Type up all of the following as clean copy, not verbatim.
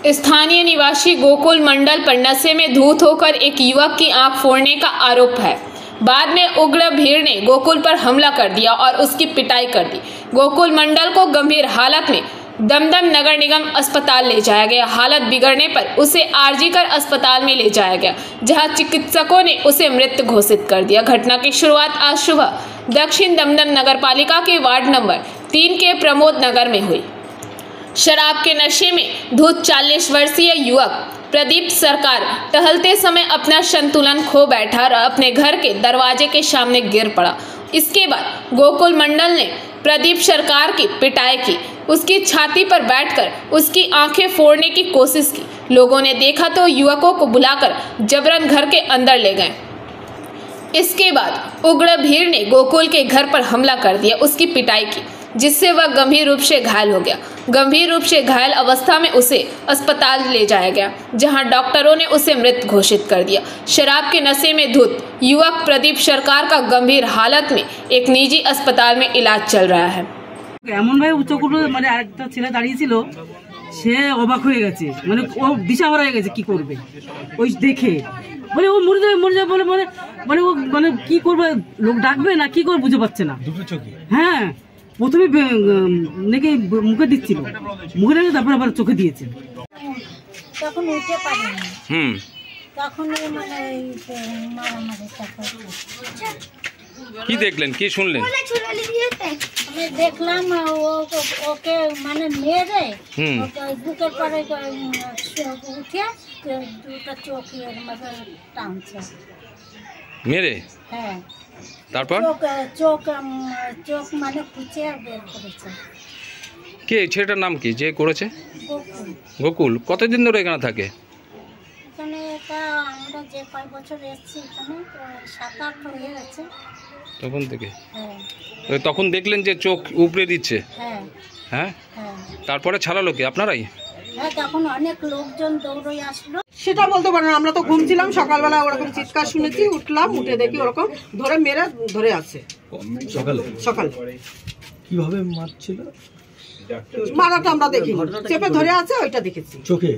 स्थानीय निवासी गोकुल मंडल पर नशे में धूत होकर एक युवक की आंख फोड़ने का आरोप है। बाद में उग्र भीड़ ने गोकुल पर हमला कर दिया और उसकी पिटाई कर दी। गोकुल मंडल को गंभीर हालत में दमदम नगर निगम अस्पताल ले जाया गया। हालत बिगड़ने पर उसे आरजीकर अस्पताल में ले जाया गया, जहां चिकित्सकों ने उसे मृत घोषित कर दिया। घटना की शुरुआत आज सुबह दक्षिण दमदम नगर पालिका के वार्ड नंबर 3 के प्रमोद नगर में हुई। शराब के नशे में धुत 40 वर्षीय युवक प्रदीप सरकार टहलते समय अपना संतुलन खो बैठा और अपने घर के दरवाजे के सामने गिर पड़ा। इसके बाद गोकुल मंडल ने प्रदीप सरकार की पिटाई की, उसकी छाती पर बैठकर उसकी आंखें फोड़ने की कोशिश की। लोगों ने देखा तो युवकों को बुलाकर जबरन घर के अंदर ले गए। इसके बाद उग्र भीड़ ने गोकुल के घर पर हमला कर दिया, उसकी पिटाई की, जिससे वह गंभीर रूप से घायल हो गया। गंभीर रूप से घायल अवस्था में उसे अस्पताल ले जाया गया, जहां डॉक्टरों ने उसे मृत घोषित कर दिया। शराब के नशे में धुत युवक प्रदीप सरकार का गंभीर हालत में एक निजी अस्पताल में इलाज चल रहा है। এমন ভাবে উচ্চকুলো মানে আরেকটা ছেলে দাঁড়িয়ে ছিল, সে অবাক হয়ে গেছে, মানে ও দিশাহারা হয়ে গেছে কি করবে। ওই দেখে বলে ও মরে যাবে বলে মানে মানে ও মানে কি করবে, লোক ডাকবে না কি করবে বুঝতে পারছে না। দুটো চোখে হ্যাঁ, প্রথমে নাকি মুখে দিচ্ছিল, মুখে রেখে তারপর আবার চোখে দিয়েছে। তখন উঠে পারিনি, তখন মানে কি দেখলেন, কি শুনলেন? আমি দেখলাম ওকে মানে মেরে বুকের পরে উঠে দুটো চোখ টানছে মেরে। হ্যাঁ, তারপর চোখ চোখ মানে কুচিয়ে বের করেছে। কে ছেলেটার নাম কি যে করেছে? গোকুল। গোকুল কতদিন ধরে এখানে থাকে? এখানে এটা আমরা যে কয় বছর এসেছি এখানে 7-8 হয়ে গেছে তখন থেকে। হ্যাঁ, তখন দেখলেন যে চোখ উপড়ে দিচ্ছে? হ্যাঁ হ্যাঁ, হ্যাঁ তারপরে ছাড়ালো কি আপনারাই? হ্যাঁ, তখন অনেক লোকজন দৌড়ে আসলো। সেটা বলতে পারবো না, আমরা তো ঘুমছিলাম, সকালবেলা ওরকম চিৎকার শুনেছি, উঠলাম, উঠে দেখি ওরকম ধরে মেরে ধরে আছে। সকালে কিভাবে মারছিল? মারাটা আমরা দেখি, চেপে ধরে আছে ওইটা দেখেছি। চোখে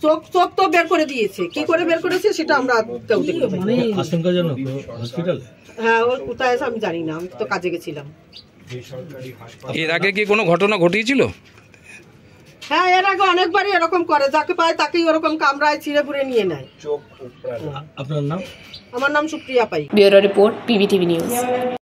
চোখ তো বের করে দিয়েছে, কি করে বের করেছে সেটা আমরা কেউ দেখতে পাইনি। আশঙ্কাজনক হসপিটালে? হ্যাঁ, ওর কোথায় আছে আমি জানি না, আমি তো কাজে গেছিলাম। এর আগে কি কোনো ঘটনা ঘটিয়েছিল? হ্যাঁ, এর আগে অনেকবারই এরকম করে, যাকে পায় তাকেই ওরকম কামড়ায়, ছিঁড়ে ফুড়ে নিয়ে নেয়। আপনার নাম? আমার নাম Supriya Pai. Bureau report, PVTV news.